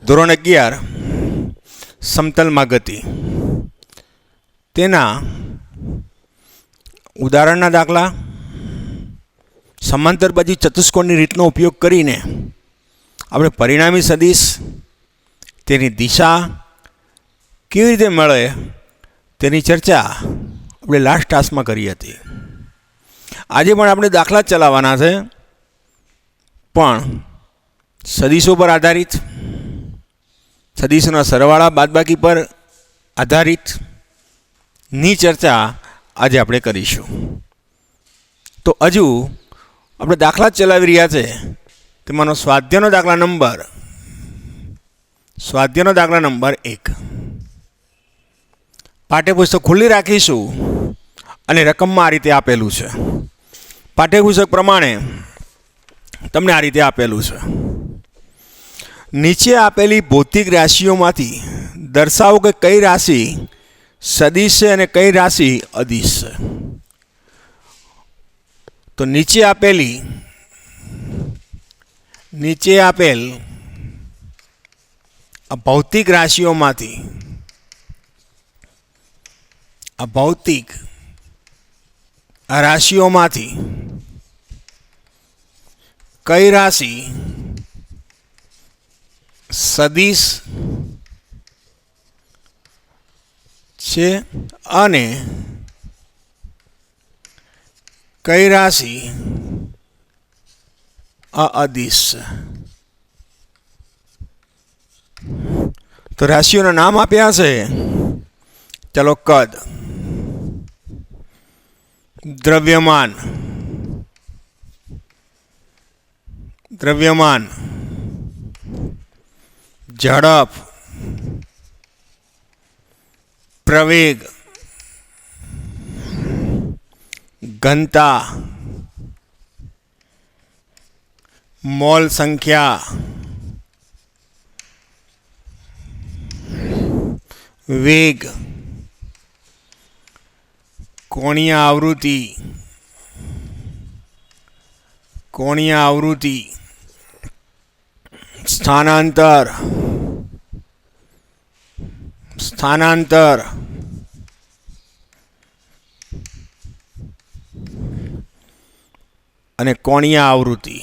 ધોરણ 11 સમતલમાં ગતિ તેના ઉદાહરણના દાખલા સમાંતર બાજુ ચતુષ્કોણની રીતનો ઉપયોગ કરીને આપણે પરિણામી સદિશ તેની દિશા કેવી રીતે મળે તેની ચર્ચા આપણે લાસ્ટ ક્લાસમાં કરી હતી. આજે પણ આપણે દાખલા જ ચલાવવાના છે, પણ સદિશો પર આધારિત, સદિશોના સરવાળા બાદબાકી પર આધારિત ની ચર્ચા આજે આપણે કરીશું. તો હજુ આપણે દાખલા જ ચલાવી રહ્યા છે. તેમાંનો સ્વાધ્યાયનો દાખલા નંબર 1. પાઠ્યપુસ્તક ખુલ્લી રાખીશું અને રકમમાં આ રીતે આપેલું છે. પાઠ્યપુસ્તક પ્રમાણે તમને આ રીતે આપેલું છે. નીચે આપેલી ભૌતિક રાશિઓમાંથી દર્શાવો કે કઈ રાશિ સદિશ છે અને કઈ રાશિ અદિશ છે. તો નીચે આપેલ ભૌતિક રાશિઓમાંથી કઈ રાશિ સદિશ છે અને કઈ રાશિ અદિશ છે. તો રાશિઓના નામ આપ્યા છે. ચલો, કદ, દ્રવ્યમાન, ઝડપ, પ્રવેગ, ઘનતા, મોલ સંખ્યા, વેગ, કોણીય આવૃત્તિ, સ્થાનાંતર, અને કોણીય આવૃત્તિ.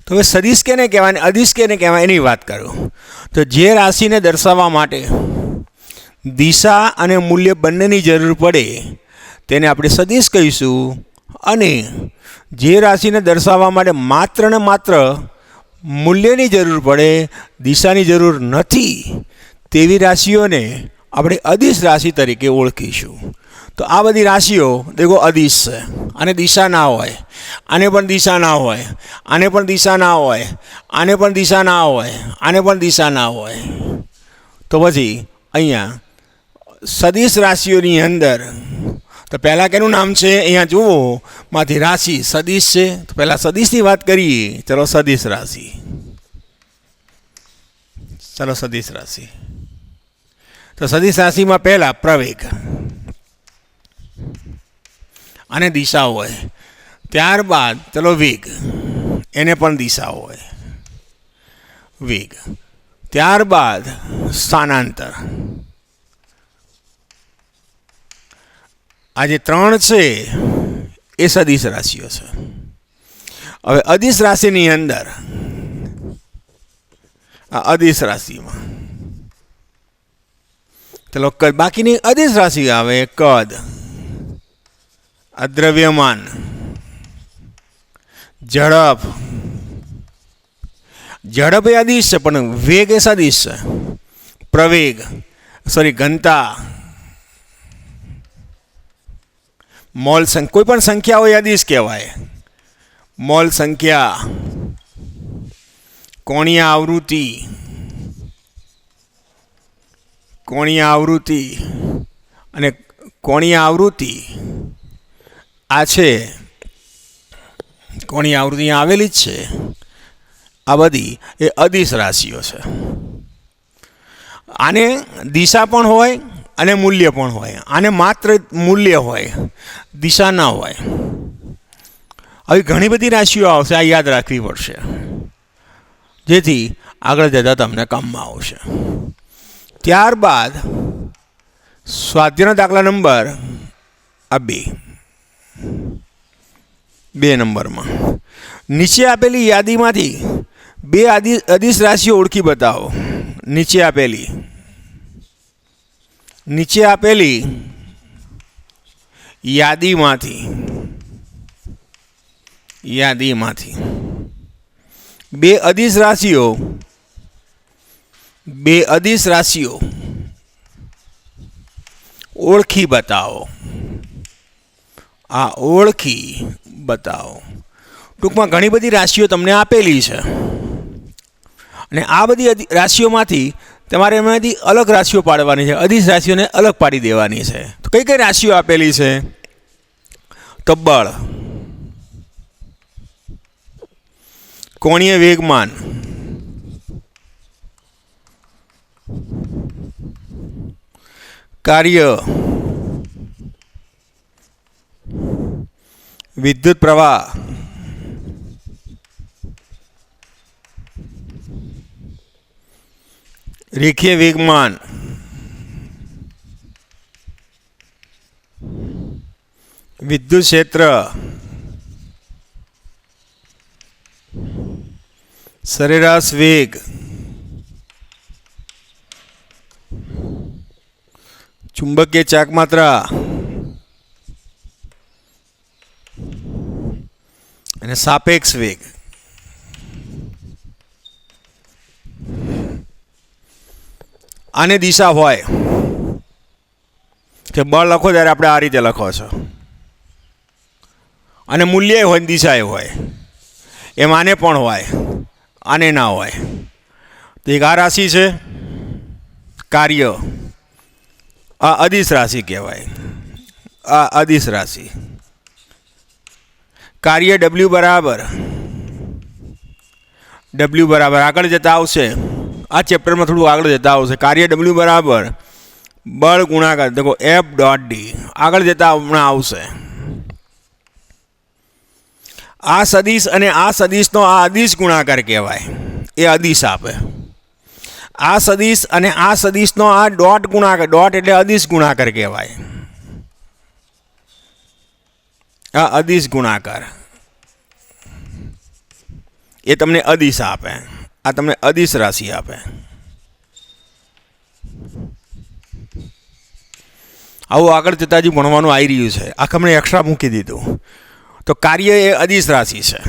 તો હવે સદિશ કેને કહેવાય અને અદિશ કેને કહેવાય એની વાત કરું તો જે રાશિને દર્શાવવા માટે દિશા અને મૂલ્ય બંનેની જરૂર પડે તેને આપણે સદિશ કહીશું, અને જે રાશિને દર્શાવવા માટે માત્ર ને માત્ર મૂલ્યની જરૂર પડે, દિશાની જરૂર નથી, તેવી રાશિઓને આપણે અદિશ રાશિ તરીકે ઓળખીશું. તો આ બધી રાશિઓ દેખો અદિશ છે. આને દિશા ના હોય, આને પણ દિશા ના હોય, આને પણ દિશા ના હોય, આને પણ દિશા ના હોય, આને પણ દિશા ના હોય. તો પછી અહીંયા સદિશ રાશિઓની અંદર તો પહેલાં કેનું નામ છે અહીંયા જુઓ, માંથી રાશિ સદિશ છે. તો પહેલાં સદિશની વાત કરીએ. ચલો, સદિશ રાશિ. તો સદિશ રાશિમાં પહેલા પ્રવેગ અને દિશા હોય. ત્યારબાદ ચલો વેગ, એને પણ દિશા હોય, વેગ. ત્યારબાદ સ્થાનાંતર. આ જે 3 છે એ સદિશ રાશિઓ છે. હવે અદિશ રાશિની અંદર અદિશ રાશિમાં ચલો કદ, બાકીની અદિશ રાશિ આવે. કદ, દ્રવ્યમાન, ઝડપ એ અદિશ છે પણ વેગ એ સદિશ છે. ઘનતા, મોલ સંખ્યા, કોઈ પણ સંખ્યા હોય અદિશ કહેવાય. મોલ સંખ્યા, કોણીય આવૃત્તિ અને કોણીય આવૃત્તિ આ છે, કોણીય આવૃત્તિ આવેલી જ છે. આ બધી એ અદિશ રાશિઓ છે. આને દિશા પણ હોય અને મૂલ્ય પણ હોય. આને માત્ર મૂલ્ય હોય, દિશા ના હોય. આવી ઘણી બધી રાશિઓ આવશે, આ યાદ રાખવી પડશે, જેથી આગળ જતાં તમને કામમાં આવશે. ત્યારબાદ સ્વાધ્યાયનો દાખલા નંબર આ બે નંબરમાં નીચે આપેલી યાદીમાંથી બે અદિશ રાશિઓ ઓળખી બતાવો. નીચે આપેલી યાદીમાંથી બે અદિશ રાશિઓ ઓળખી બતાવો. આ ઓળખી બતાવો. ટૂંકમાં ઘણી બધી રાશિઓ તમને આપેલી છે અને આ બધી રાશિઓમાંથી તમારે એમાંથી અલગ રાશિઓ પાડવાની છે. અદિશ રાશિઓને અલગ પાડી દેવાની છે. તો કઈ કઈ રાશિઓ આપેલી છે? તો બળ, કોણીય વેગમાન, કાર્ય, વિદ્યુત પ્રવાહ, રેખીય વેગમાન, વિદ્યુત ક્ષેત્ર, સરેરાશ વેગ, ચુંબકીય ચાકમાત્રા અને સાપેક્ષ વેગ. આને દિશા હોય કે બળ લખો ત્યારે આપણે આ રીતે લખો છો, અને મૂલ્ય હોય ને દિશા હોય. એમ આને પણ હોય, આને ના હોય. તો એક આ રાશિ છે કાર્ય, આ અદિશ રાશિ કહેવાય. આ અદિશ રાશિ. કાર્ય ડબલ્યુ બરાબર આગળ જતા આવશે. આ ચેપ્ટરમાં થોડું આગળ જતા આવશે. કાર્ય ડબલ્યુ બરાબર બળ ગુણાકાર દેખો F.D. આગળ જતા હમણાં આવશે. આ સદિશ અને આ સદિશનો આ અદિશ ગુણાકાર કહેવાય. એ અદિશ આપે. આ સદિશ અને આ સદિશનો આ ડોટ ગુણાકાર, ડોટ એટલે અદિશ ગુણાકાર કહેવાય. આ અદિશ ગુણાકાર એ તમને અદિશ આપે. આ તમને અદિશ રાશિ આપે. આવું આગળ જતા હજી ભણવાનું આવી રહ્યું છે. આખા મને એક્સ્ટ્રા મૂકી દીધું. તો કાર્ય એ અદિશ રાશિ છે.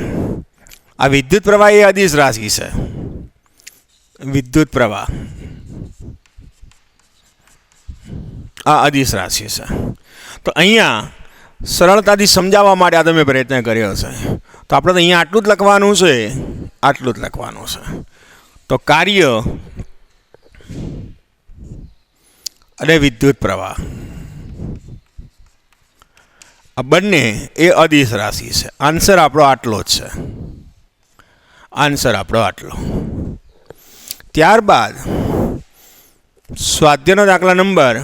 આ વિદ્યુત પ્રવાહ એ અદિશ રાશિ છે. વિદ્યુત પ્રવાહ આ અદિશ રાશિ છે. તો અહીંયા સરળતાથી સમજાવવા માટે આ તમે પ્રયત્ન કર્યો છે. તો આપણે તો અહીંયા આટલું જ લખવાનું છે, આટલું જ લખવાનું છે. તો કાર્ય અને વિદ્યુત પ્રવાહ આ બંને એ અદિશ રાશિ છે. આન્સર આપણો આટલો જ છે. આન્સર આપણો આટલો. ત્યારબાદ સ્વાધ્યાયનો દાખલા નંબર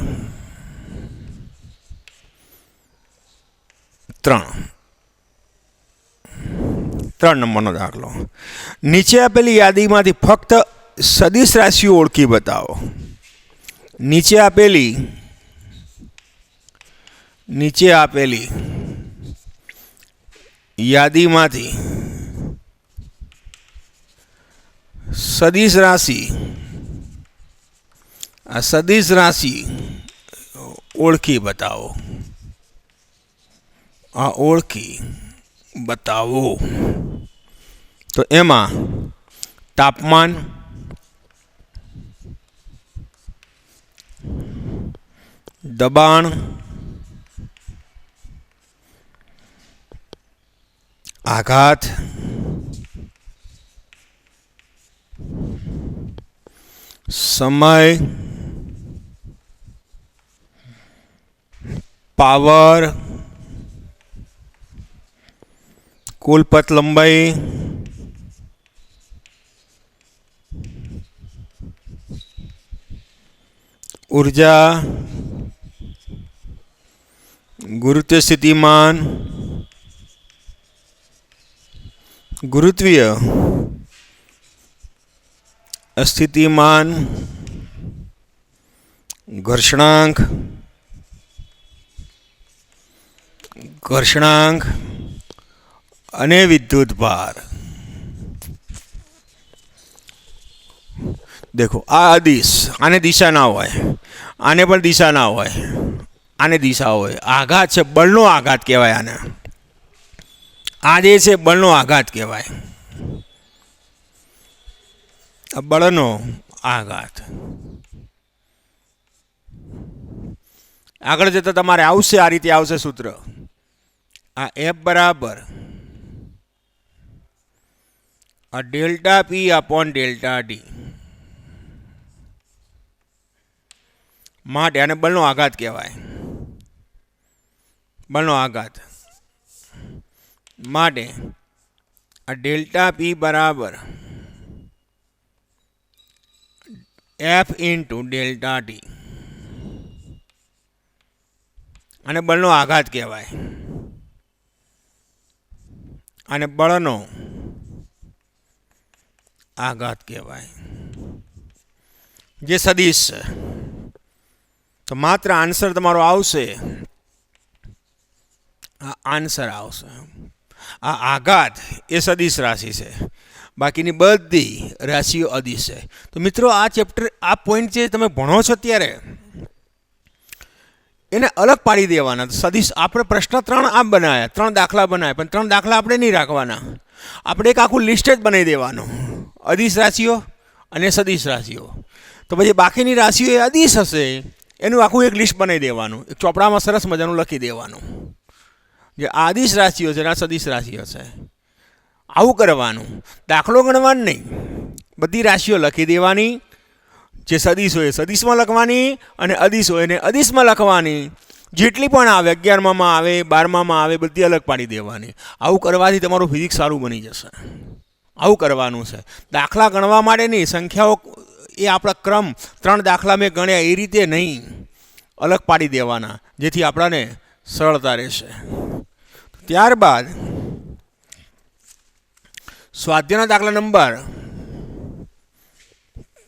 3 નંબરનો દાખલો. નીચે આપેલી યાદીમાંથી ફક્ત સદિશ રાશિઓ ઓળખી બતાવો. નીચે આપેલી યાદીમાંથી સદિશ રાશિ ઓળખી બતાવો. આ ઓળખી બતાવો. તો એમાં તાપમાન, દબાણ, આઘાત, સમય, પાવર, કુલ પથ લંબાઈ, ઉર્જા, ગુરુત્વ સ્થિતિમાન, ગુરુત્વીય સ્થિતિમાન, ઘર્ષણાંક, ઘર્ષણાંક અને વિદ્યુત ભાર. देखो आ अदिश आने दिशा ना हो, आने पर दिशा ना हो, आने दिशा हो. आघात है बलनो आघात कहवाय. आने आजे बलनो आघात कहवाय. बलनो आघात आगळ जता तमारे आवशे आ रीते आवशे सूत्र. आ एफ बराबर आ delta P upon delta D માટે આને બળનો આઘાત કહેવાય. બળનો આઘાત માટે આ ડેલ્ટા પી બરાબર એફ ઇન્ટુ ડેલ્ટા ટી. આને બળનો આઘાત કહેવાય. આને બળનો આઘાત કહેવાય. જે સદિશ છે तो मात्र आंसर तमारो आवशे. आंसर आवशे. आ आघात ए सदिश राशि है, बाकी बधी राशिओ अदिश है. तो मित्रों आ चेप्टर आ पॉइंट जे तमे भणो छो त्यारे एने अलग पाड़ी देवाना. सदिश आपणे प्रश्न 3 आप बनाया, 3 दाखला बनाया, पण 3 दाखला आपणे नहीं राखवाना. आपणे एक आखुं लिस्ट ज बनावी देवानुं, अदिश राशिओ अने सदिश राशिओ. तो पछी बाकीनी राशिओ ए अदिश हशे एनु आखुं एक लिस्ट बनावी देवानुं, एक ચોપડામાં સરસ મજાનું લખી દેવાનું જે આદિશ રાશિઓ છે આ સદિશ રાશિઓ છે. આવું કરવાનું. દાખલો ગણવાનો નહીં, બધી રાશિઓ લખી દેવાની. જે સદિશ હોય સદિશમાં લખવાની અને અદિશ હોય એને અદિશમાં લખવાની. જેટલી પણ આવે 11માં આવે 12માં આવે બધી અલગ પાડી દેવાની. આવું કરવાથી તમારું ફિઝિક્સ સારું બની જશે. આવું કરવાનું છે. દાખલા ગણવા માટે નહીં, સંખ્યાઓ એ આપણા क्रम 3 दाखला में गण्या ए रीते नहीं, अलग पाड़ी देवाना जेथी आपणाने सरलता रहेशे. त्यारबाद स्वाध्यायना दाखला नंबर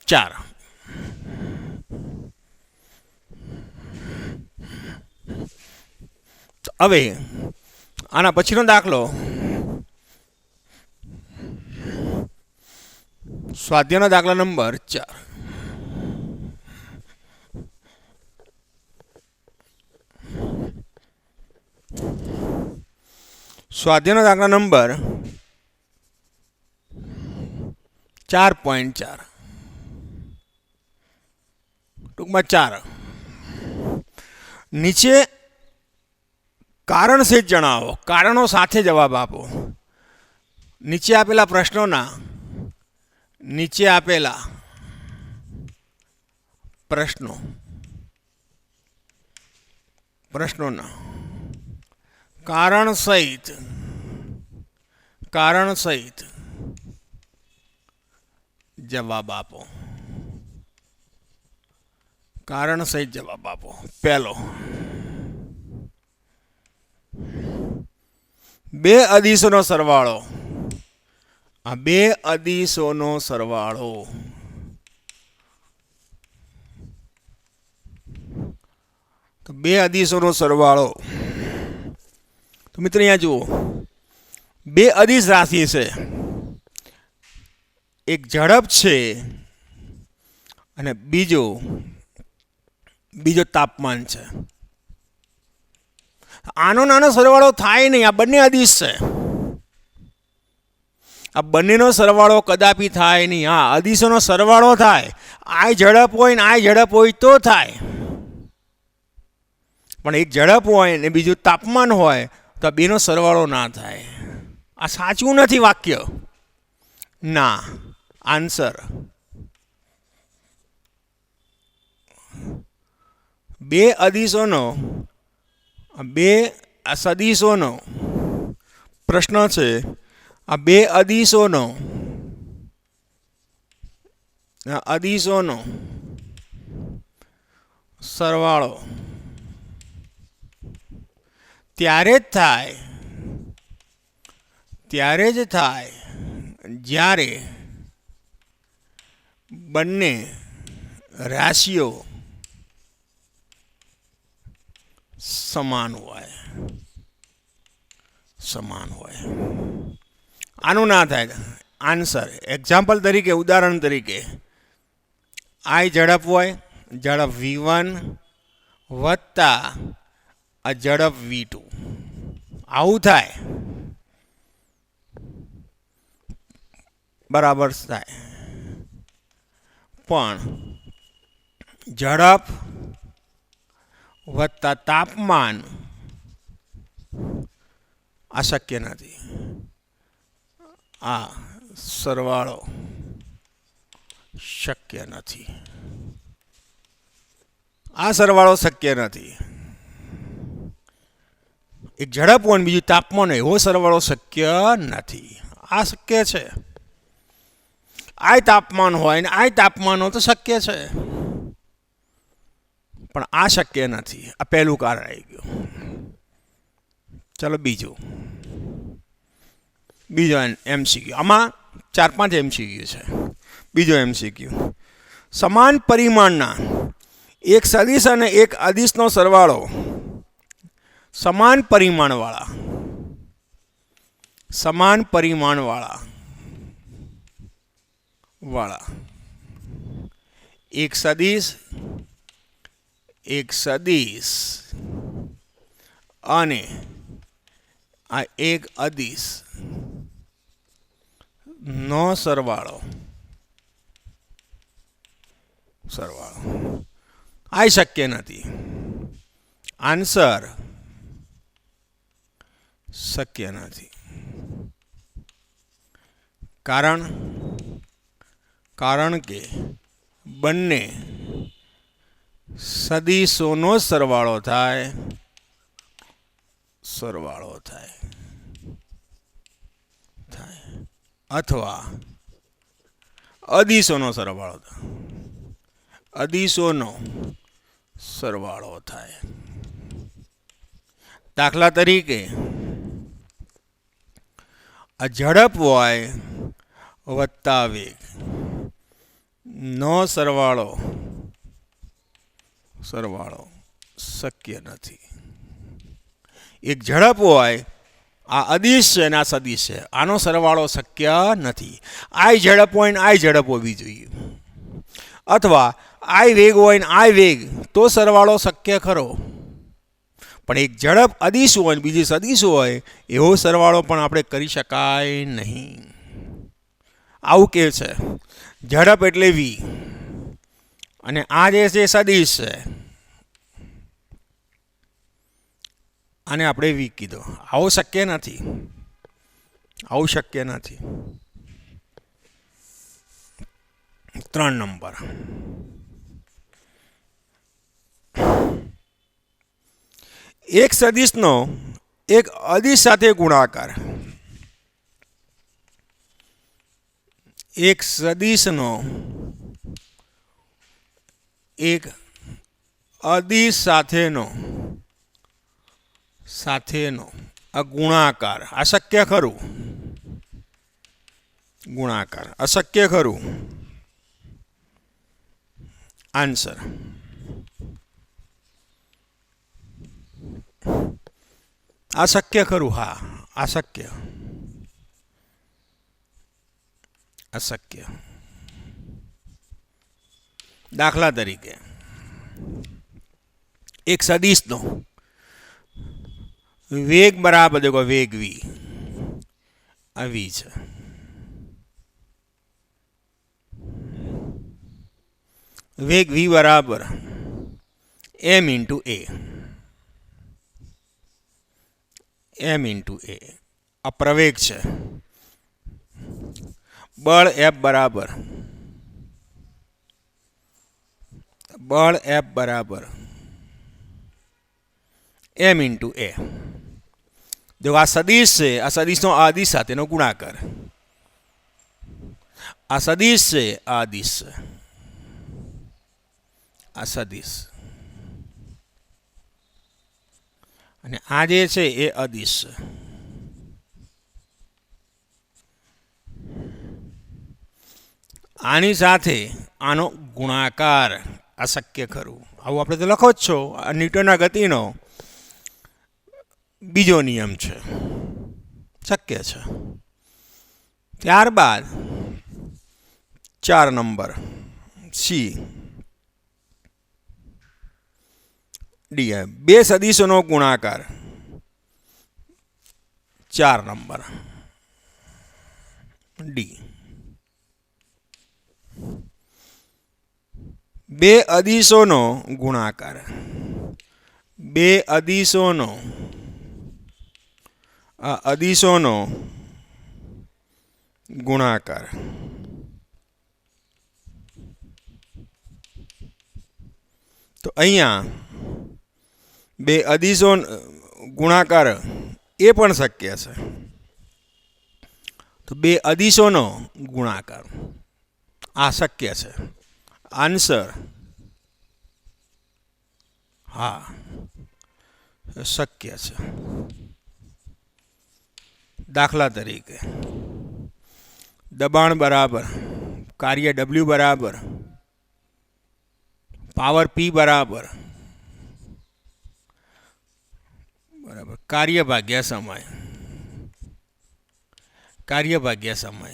4. हवे आना पछीनो दाखलो स्वाध्यायनो दाखला नंबर 4. स्वाध्यायनो दाखला नंबर 4.4 टूंक में 4. नीचे कारण से जणावो, कारणों साथे जवाब आपो. नीचे आपेला प्रश्नोना नीचे आपेला प्रश्नों कारण सहित जवाब आपो. कारण सहित जवाब आपो. पहलो, 2 अदिशोनो सरवाळो. आ 2 अदिशोनो सरवाळो तो 2 अदिशोनो सरवाळो. तो मित्र अहींया जुओ 2 अदिश राशि है. एक झड़प है अने बीजो तापमान है. आनो नानो सरवाळो थाय नहीं. आ बंने अदिश है. आ बंनेनो सरवाळो कदापि थाय नहीं. हाँ, अदिशोनो सरवाळो थाय. आ झड़प होय ने आ झड़प होय तो थाय, पण एक झड़प होय ने बीजું तापमान होय तो बेनो सरवाळो ना थाय. आ साचुं नथी वाक्य ना. आंसर 2 अदिशोनो 2 सदिशोनो प्रश्न है. आ 2 अदिशोनो सरवाळो ત્યારે જ થાય જ્યારે બંને રાશિઓ સમાન હોય. આનું ના થાય. આન્સર એક્ઝામ્પલ તરીકે, ઉદાહરણ તરીકે, આઈ ઝડપ હોય, ઝડપ v1 વત્તા આ ઝડપ v2. આવું થાય, બરાબર થાય. પણ ઝડપ વત્તા તાપમાન આ શક્ય નથી. આ સરવાળો શક્ય નથી. આ સરવાળો શક્ય નથી. એક ઝડપ હોય ને બીજું તાપમાન હોય, એવો સરવાળો શક્ય નથી. આ શક્ય છે. આ તાપમાન હોય ને આ તાપમાન હોય તો શક્ય છે, પણ આ શક્ય નથી. આ પહેલું કારણ આવી ગયું. ચલો બીજો એમસીક્યુ. આમાં 4-5 એમસીક્યુ છે. બીજો એમસીક્યુ, સમાન પરિમાણના એક સદિશ અને એક અદિશનો સરવાળો સમાન પરિમાણવાળા એક સદિશ અને આ એક અદિશ નો સરવાળો આ શક્ય નથી. આન્સર શક્ય નથી. કારણ કે બંને સદિશોનો સરવાળો થાય અથવા અદિશોનો સરવાળો થાય. દાખલા તરીકે, આ ઝડપ હોય વત્તા વેગ નો સરવાળો શક્ય નથી. એક ઝડપ હોય, આ અદિશ છે ને આ સદિશ છે, આનો સરવાળો શક્ય નથી. આઈ ઝડપ હોય ને આઈ ઝડપ હોવી જોઈએ, અથવા આઈ વેગ હોય ને આઈ વેગ, તો સરવાળો શક્ય ખરો. પણ એક ઝડપ અદિશ હોય ને બીજી સદિશ હોય, એવો સરવાળો પણ આપણે કરી શકાય નહીં. આવું કે છે. ઝડપ એટલે v અને આ જે છે સદિશ છે, આને આપણે v કીધો. આવું શક્ય નથી. 3 નંબર, એક સદિશનો એક અદિશ સાથે ગુણાકાર. એક સદિશનો એક અદિશ સાથેનો આ ગુણાકાર અશક્ય ખરું. અશક્ય ખરું. આન્સર અશક્ય ખરું. હા, અશક્ય. દાખલા તરીકે, એક સદિશનો વેગ બરાબર, દેખો વેગ v, આ v છે. વેગ v બરાબર m ઇન્ટુ a. આ પ્રવેગ છે. બળ F બરાબર m ઇન્ટુ a. જો આ સદિશ છે, આ સદિશનો આ અદિશ સાથેનો ગુણાકાર. આ સદિશ છે, આ અદિશ છે, આ સદિશ. અને આ જે છે એ અદિશ છે. આની સાથે આનો ગુણાકાર અશક્ય ખરું. આવું આપણે તો લખો જ છો. આ ન્યૂટનના ગતિનો બીજો નિયમ છે, શક્ય છે. ત્યારબાદ 4 નંબર સી ડી. બે સદિશોનો ગુણાકાર 4 નંબર ડી. બે અદિશોનો ગુણાકાર, બે અદિશોનો ગુણાકાર તો અહીંયા બે અદિશો ગુણાકાર એ પણ શક્ય છે. તો બે અદિશોનો ગુણાકાર આ શક્ય છે. આન્સર હા શક્ય છે. દાખલા તરીકે દબાણ બરાબર કાર્ય W બરાબર પાવર P બરાબર કાર્ય ભાગ્યા સમય, કાર્ય ભાગ્યા સમય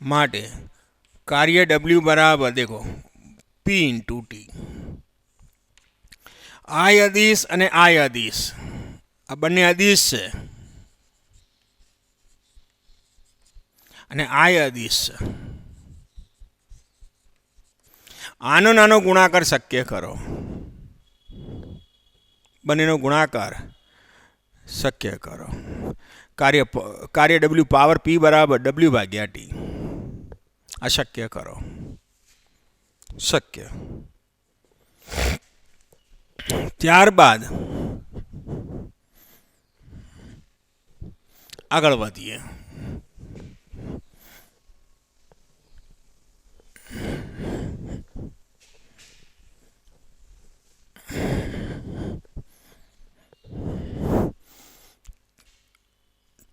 માટે કાર્ય W બરાબર દેખો P × T. I અદિશ અને I અદિશ આ બંને અદિશ છે અને I અદિશ છે. આનો નાનો ગુણાકાર શક્ય કરો. બંનેનો ગુણાકાર શક્ય કરો. કાર્ય W પાવર P બરાબર W ભાગ્યા T આ શક્ય કરો. શક્ય. ત્યારબાદ આગળ વધીએ.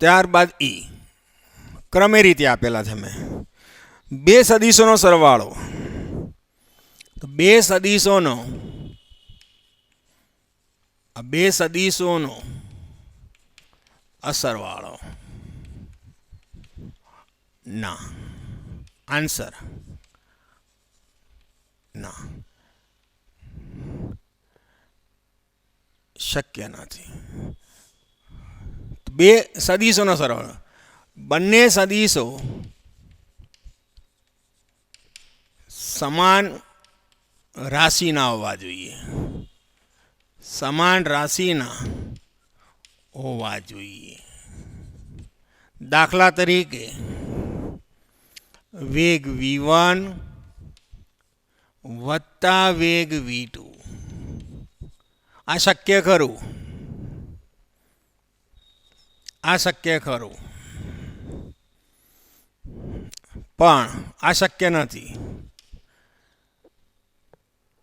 ત્યારબાદ ઈ ક્રમે રીતે આપેલા છે. મેં બે સદિશોનો સરવાળો, તો બે સદિશોનો અસરવાળો ના. આન્સર ના, શક્ય નથી. બે સદિશોનો સરવાળો, બંને સદિશો સમાન રાશિના હોવા જોઈએ. સમાન રાશિના હોવા જોઈએ. દાખલા તરીકે વેગ V1 વત્તા વેગ V2 આ શક્ય ખરું. આ શક્ય ખરું પણ આ શક્ય નથી.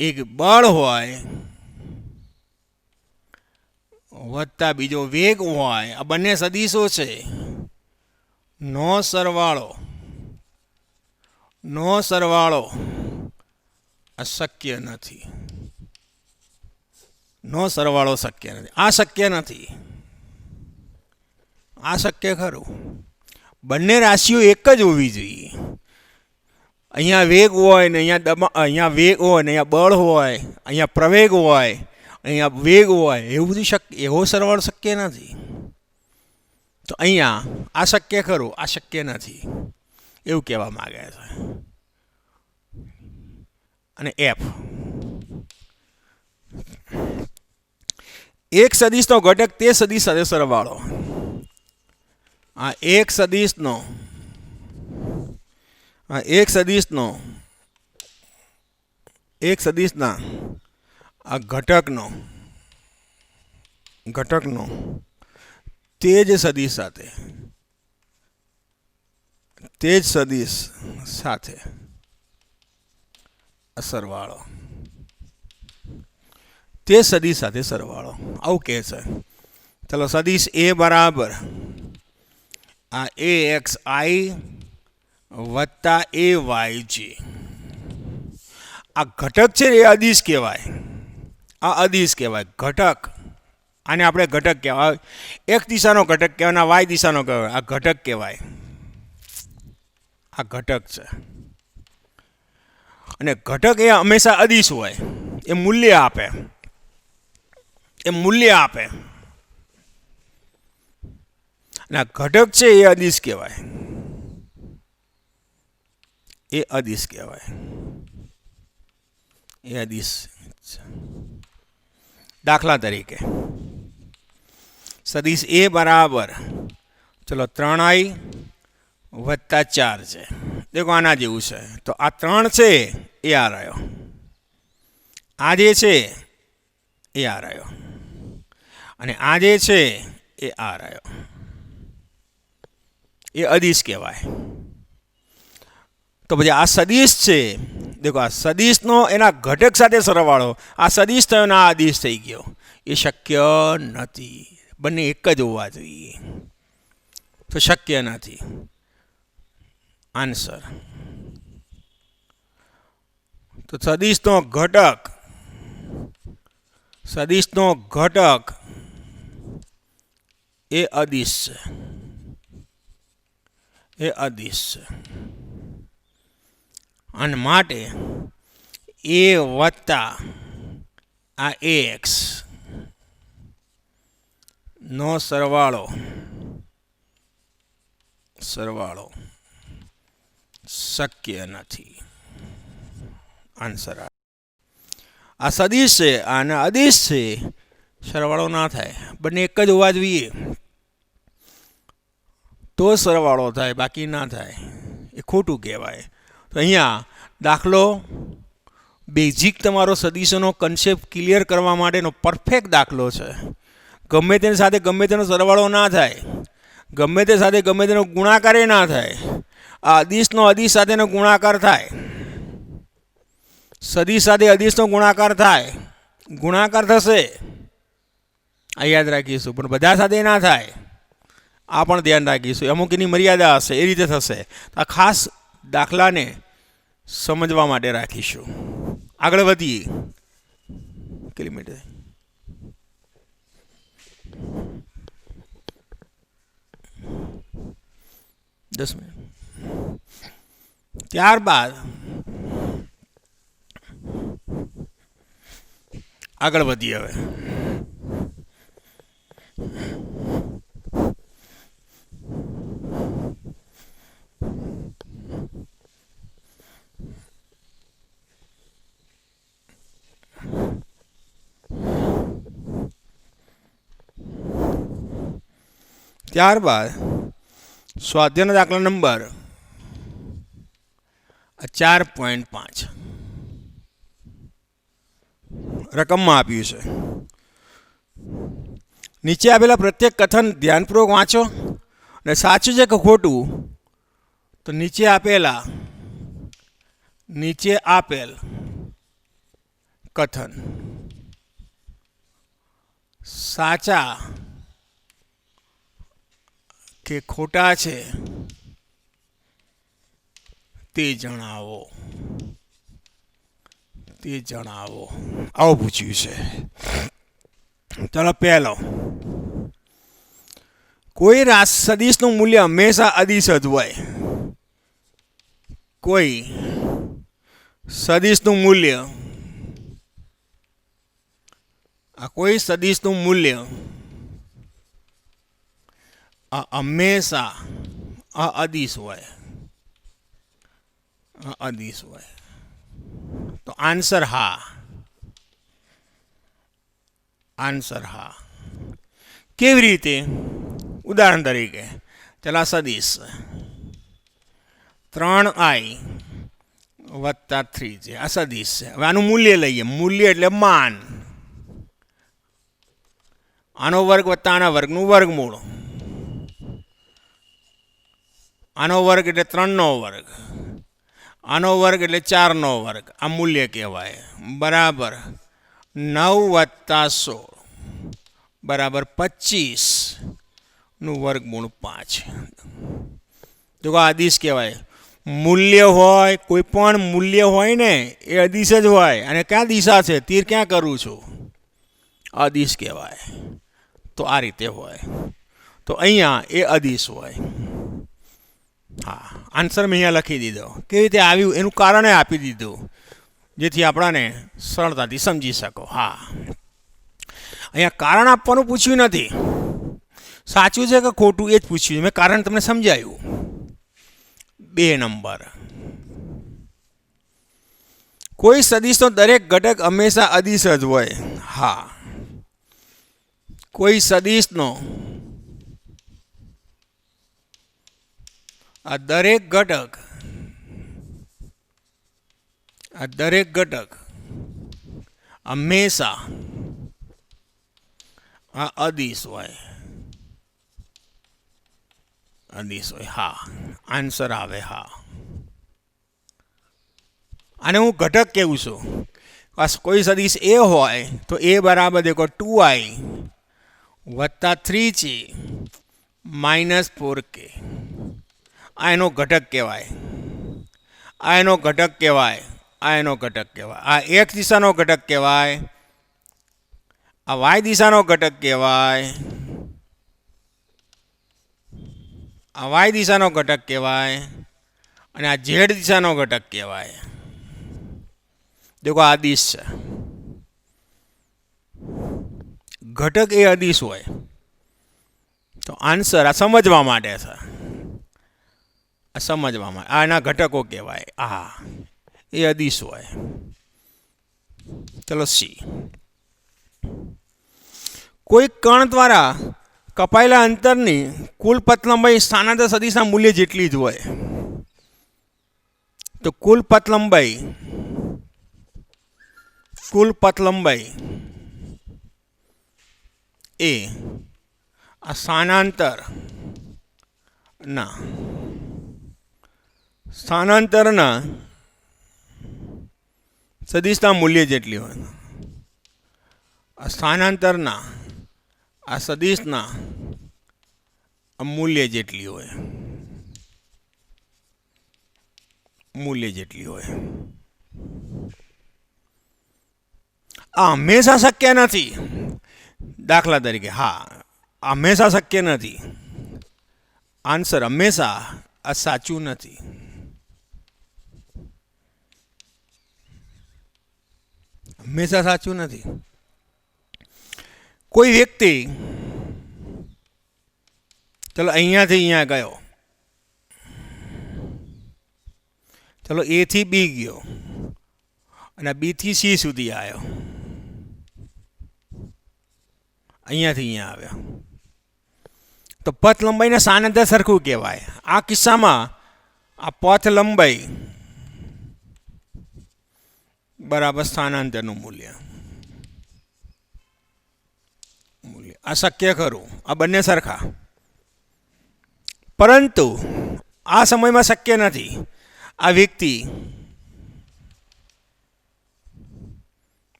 એક બળ હોય વત્તા બીજો વેગ હોય, આ બંને સદિશો છે. નો સરવાળો અશક્ય નથી. નો સરવાળો શક્ય નથી. આ શક્ય નથી. આ શક્ય ખરું. બંને રાશિઓ એક જ હોવી જોઈએ. અહીંયા વેગ હોય ને અહીંયા વેગ હોય ને અહીંયા બળ હોય, અહીંયા પ્રવેગ હોય, અહીંયા વેગ હોય, એવું બધું શક્ય, એવો સરવાળો શક્ય નથી. તો અહીંયા આ શક્ય ખરું, આ શક્ય નથી એવું કહેવા માંગે છે. અને F એક સદિશનો ઘટક તે સદિશ સાથે સરવાળો. આ એક સદિશના આ ઘટકનો તે જ સદિશ સાથે સરવાળો. તે સદીશ સાથે સરવાળો, આવું કહે છે. ચલો, સદીશ એ બરાબર આ એ એક્સ આઈ વત્તા એ વાય જી. આ ઘટક છે એ અદિશ કહેવાય. આ અદિશ કહેવાય ઘટક. આને આપણે ઘટક કહેવાય. એક દિશાનો ઘટક કહેવાય ને વાય દિશાનો કહેવાય. આ ઘટક કહેવાય. આ ઘટક છે. અને ઘટક એ હંમેશા અદિશ હોય. એ મૂલ્ય આપે. એ મૂલ્ય આપે. અને આ ઘટક છે એ અદિશ કહેવાય. એ અદિશ કહેવાય. એ અદિશ. દાખલા તરીકે સદીશ એ બરાબર ચલો 3i વત્તા 4 છે. દેખો આના જેવું છે. તો આ 3 છે એ આ રહ્યો. આ જે છે એ આ રહ્યો. અને આ જે છે એ આ રહ્યો. એ અદિશ કહેવાય. તો પછી આ સદીશ છે. દેખો આ સદીશનો એના ઘટક સાથે સરવાળો. આ સદીશ થયો ને આ અદિશ થઈ ગયો. એ શક્ય નથી. બંને એક જ હોવા જોઈએ. તો શક્ય નથી. આન્સર. તો સદીશનો ઘટક એ અદિશ છે. એ અદિશ છે. અને માટે એ વત્તા આ એક્સ નો સરવાળો શક્ય નથી. આન્સર. આ સદીશ છે અને અદિશ છે. સરવાળો ના થાય. બંને એક જ હોવા જોઈએ તો સરવાળો થાય, બાકી ના થાય. એ ખોટું કહેવાય. તો અહીંયા દાખલો બેઝિક તમારો સદીશોનો કન્સેપ્ટ ક્લિયર કરવા માટેનો પરફેક્ટ દાખલો છે. ગમે તેની સાથે ગમે તેનો સરવાળો ના થાય. ગમે તે સાથે ગમે તેનો ગુણાકાર ના થાય. આ અદિશનો અદિશ સાથેનો ગુણાકાર થાય. સદીશ સાથે અદિશનો ગુણાકાર થાય. ગુણાકાર થશે. આ યાદ રાખીશું. પણ બધા સાથે ના થાય. આ પણ ધ્યાન રાખીશું. અમુક એની મર્યાદા હશે. એ રીતે થશે. આ ખાસ દાખલાને સમજવા માટે રાખીશું. આગળ વધીએ. કેટલી મિનિટ? 10 મિનિટ. ત્યારબાદ આગળ વધીએ. હવે ત્યારબાદ સ્વાધ્યાયનો દાખલા નંબર 4.5 રકમમાં આપ્યું છે. નીચે આપેલા પ્રત્યેક કથન ધ્યાનપૂર્વક વાંચો અને સાચું છે કે ખોટું તો નીચે આપેલ કથન સાચા કે ખોટા છે તે જણાવો. આવું પૂછ્યું છે. ચાલો, પહેલો, કોઈ સદીશનું મૂલ્ય હંમેશા અદિશ જ હોય. કોઈ સદીશનું મૂલ્ય હંમેશા અદિશ હોય. તો આન્સર હા. કેવી રીતે? ઉદાહરણ તરીકે ચલા સદીશ 3i વત્તા 3 છે. આ સદીશ છે. હવે આનું મૂલ્ય લઈએ. મૂલ્ય એટલે માન. આનો વર્ગ વત્તા આના વર્ગનું વર્ગમૂળ. આનો વર્ગ એટલે 3નો વર્ગ. આનો વર્ગ એટલે 4નો વર્ગ. આ મૂલ્ય કહેવાય. બરાબર. 9+16 બરાબર 25 વર્ગમૂળ 5. જો આ અદિશ કહેવાય. મૂલ્ય હોય, કોઈ પણ મૂલ્ય હોય ને એ અદિશ જ હોય. અને ક્યાં દિશા છે, તીર ક્યાં કરું છું, અદિશ કહેવાય. તો આ રીતે હોય. તો અહીંયા એ અદિશ હોય. હા, આન્સર મેં અહીંયા લખી દીધો. કેવી રીતે આવ્યું એનું કારણ આપી દીધું, જેથી આપણાને સરળતાથી સમજી શકો. હા, અહીંયા કારણ આપવાનું પૂછ્યું નથી. સાચું છે કે ખોટું એ જ પૂછ્યું. મેં કારણ તમને સમજાયું. 2 નંબર, કોઈ સદિશનો દરેક ઘટક હંમેશા અદિશ જ હોય. હા, કોઈ સદિશનો આ દરેક ઘટક હંમેશા આ અદિશ હોય. હા, આન્સર આવે. હા, આને હું ઘટક કેવું છું. કોઈ સદિશ એ હોય તો એ બરાબર દેખો 2i વત્તા 3j માઇનસ 4k. આ એનો ઘટક કહેવાય. આ એનો ઘટક કહેવાય. આ x દિશાનો ઘટક કહેવાય. આ y દિશાનો ઘટક કહેવાય. આ y દિશાનો ઘટક કહેવાય. અને આ z દિશાનો ઘટક કહેવાય. દેખો આ અદિશ છે. ઘટક એ અદિશ હોય. તો આન્સર આ સમજવા માટે છે. આ એના ઘટકો કહેવાય. હા, એ અદિશ હોય. ચલો સી. કોઈ કણ દ્વારા કપાયેલા અંતરની કુલ પથ લંબાઈ સ્થાનાંતર સદિશના મૂલ્ય જેટલી જ હોય. તો કુલ પથ લંબાઈ એ આ સ્થાનાંતરના સદિશના મૂલ્ય જેટલી હોય. આ સ્થાનાંતરના આ સદિશના મૂલ્ય જેટલી હોય. આ હંમેશા શક્ય નથી. દાખલા તરીકે, હા, હંમેશા શક્ય નથી. આન્સર હંમેશા આ સાચું નથી. કોઈ વ્યક્તિ ચલો અહીંયાથી અહીંયા ગયો, ચલો એ થી બી ગયો અને બી થી સી સુધી આવ્યો. અહીંયાથી અહીંયા આવ્યો તો પથ લંબાઈને સ્થાનાંતર સરખું કહેવાય. આ કિસ્સામાં આ પથ લંબાઈ બરાબર સ્થાનાંતરનું મૂલ્ય. આ શક્ય ખરું. આ બંને સરખા. પરંતુ આ સમયમાં શક્ય નથી. આ વ્યક્તિ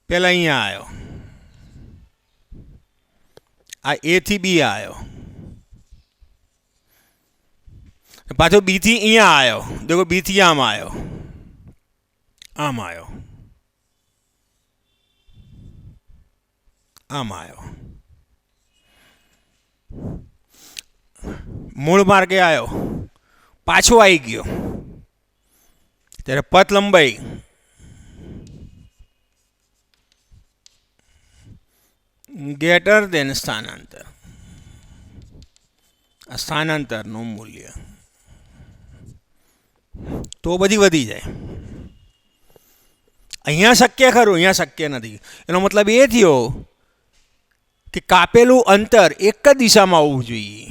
પહેલા અહીંયા આવ્યો, આ એ થી બી આવ્યો, પાછો બી થી અહીંયા આવ્યો. દેખો બી થી આમ આવ્યો. મૂળ માર્ગે આવ્યો, પાછો આવી ગયો. ત્યારે પથ લંબાઈ ગ્રેટર દેન સ્થાનાંતર. આ સ્થાનાંતરનું મૂલ્ય તો બધી વધી જાય. અહીંયા શક્ય ખરું, અહીંયા શક્ય નથી. એનો મતલબ એ થયો કે કાપેલું અંતર એક જ દિશામાં હોવું જોઈએ,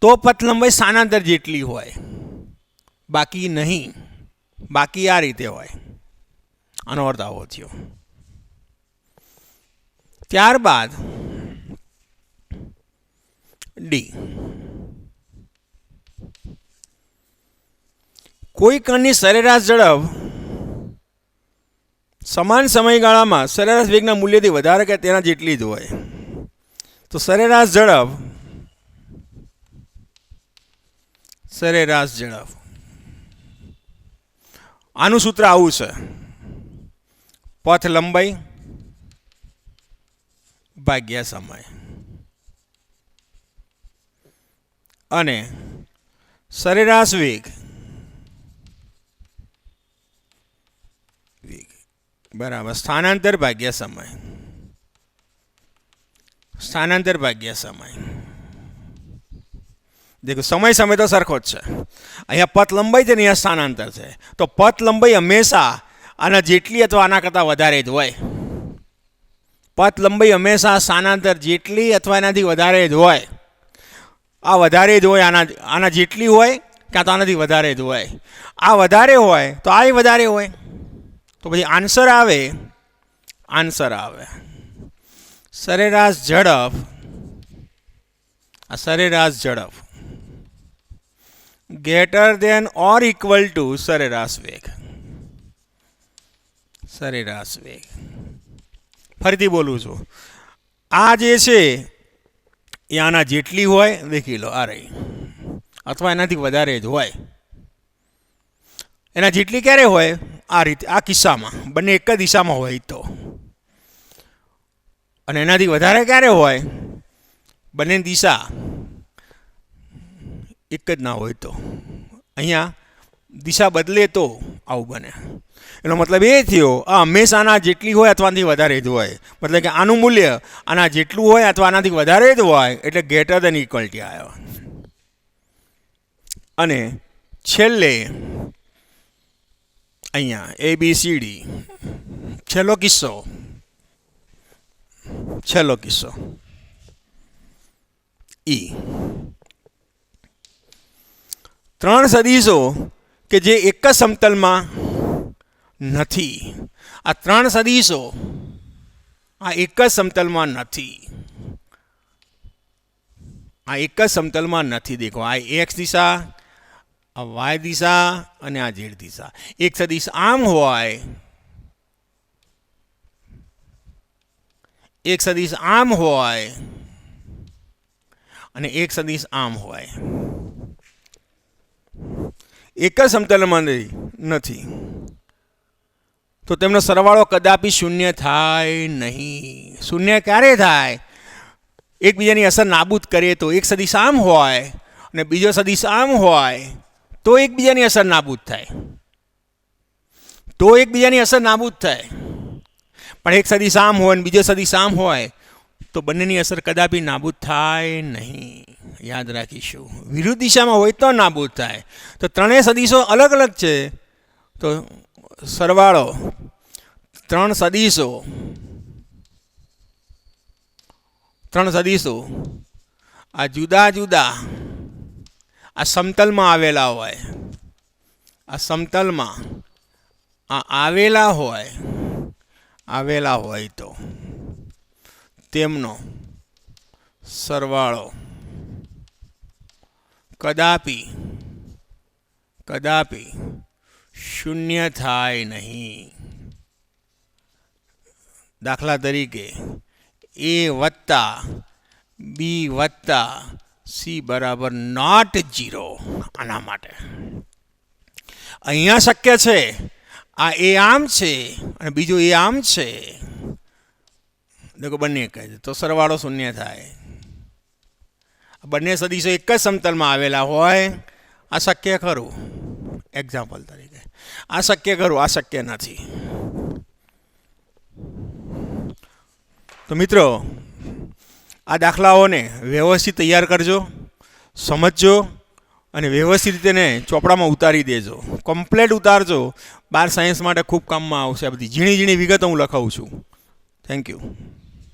તો પથ લંબાઈ સ્થાનાંતર જેટલી હોય, બાકી નહીં. બાકી આ રીતે હોય. આનો અર્થ આવો થયો. ત્યારબાદ ડી. કોઈ કણની સરેરાશ ઝડપ સમાન સમયગાળામાં સરેરાશ વેગના મૂલ્યથી વધારે કે તેના જેટલી જ હોય તો સરેરાશ ઝડપ આનું સૂત્ર આવું છે, પથ લંબાઈ ભાગ્યા સમય, અને સરેરાશ વેગ બરાબર સ્થાનાંતર ભાગ્યા સમય, દેખો સમય તો સરખો જ છે, અહીંયા પથ લંબાઈ છે ને અહીંયા સ્થાનાંતર છે, તો પથ લંબાઈ હંમેશા આના જેટલી અથવા આના કરતાં વધારે જ હોય. પથ લંબાઈ હંમેશા સ્થાનાંતર જેટલી અથવા એનાથી વધારે જ હોય. આ વધારે જ હોય, આના જેટલી હોય ક્યાં તો આનાથી વધારે જ હોય. આ વધારે હોય તો આ વધારે હોય, તો પછી આન્સર આવે સરેરાશ ઝડપ greater than or equal to સરેરાશ વેગ. ફરીથી બોલું છું, આ જે છે એ આના જેટલી હોય, દેખી લો આ રહી, અથવા એનાથી વધારે જ હોય. એના જેટલી ક્યારે હોય? આ રીતે, આ કિસ્સામાં બંને એક જ દિશામાં હોય તો. અને એનાથી વધારે ક્યારે હોય? બંનેની દિશા એક જ ના હોય તો. અહીંયા દિશા બદલે તો આવું બને. એનો મતલબ એ થયો આ હંમેશા આના જેટલી હોય અથવા આનાથી વધારે જ હોય, મતલબ કે આનું મૂલ્ય આના જેટલું હોય અથવા આનાથી વધારે જ હોય, એટલે ગ્રેટર દેન ઇક્વલિટી આવ્યો. અને છેલ્લે અહીંયા ABCD છેલ્લો કિસ્સો ઈ 3 સદીશો કે જે એક જ સમતલમાં નથી. આ 3 સદીશો આ એક જ સમતલમાં નથી. દેખો, આ x દિશા, આ y દિશા અને આ z દિશા. એક સદીશ આમ હોય, એક સદીશ આમ હોય અને એક સદીશ આમ હોય. એક જ સમતલમાં નથી તો તેમનો સરવાળો કદાપી શૂન્ય થાય નહીં. શૂન્ય ક્યારે થાય? એકબીજાની અસર નાબૂદ કરીએ તો. એક સદીશ આમ હોય અને બીજો સદીશ આમ હોય તો એકબીજાની અસર નાબૂદ થાય. પણ એક સદીશ આમ હોય અને બીજો સદીશ આમ હોય તો બંનેની અસર કદાપી નાબૂદ થાય નહીં. યાદ રાખીશું. વિરુદ્ધ દિશામાં હોય તો નાબૂદ થાય. તો ત્રણેય સદીશો અલગ અલગ છે, તો સરવાળો 3 સદીશો આ જુદા જુદા આ સમતલમાં આવેલા હોય તો તેમનો સરવાળો કદાપી શૂન્ય થાય નહીં. દાખલા તરીકે A વત્તા B વત્તા C બરાબર નોટ 0. આના માટે અહીંયા શક્ય છે આ A આમ છે અને બીજું A આમ છે, દેખો બંને કહે છે, તો સરવાળો શૂન્ય થાય. બંને સદીશો એક જ સમતલમાં આવેલા હોય, આ શક્ય ખરું. એક્ઝામ્પલ તરીકે આ શક્ય ખરું, આ શક્ય નથી. તો મિત્રો, આ દાખલાઓને વ્યવસ્થિત તૈયાર કરજો, સમજજો અને વ્યવસ્થિત રીતે એને ચોપડામાં ઉતારી દેજો. કમ્પ્લેટ ઉતારજો. 12 સાયન્સ માટે ખૂબ કામમાં આવશે. આ બધી ઝીણી વિગતો હું લખાવું છું. Thank you.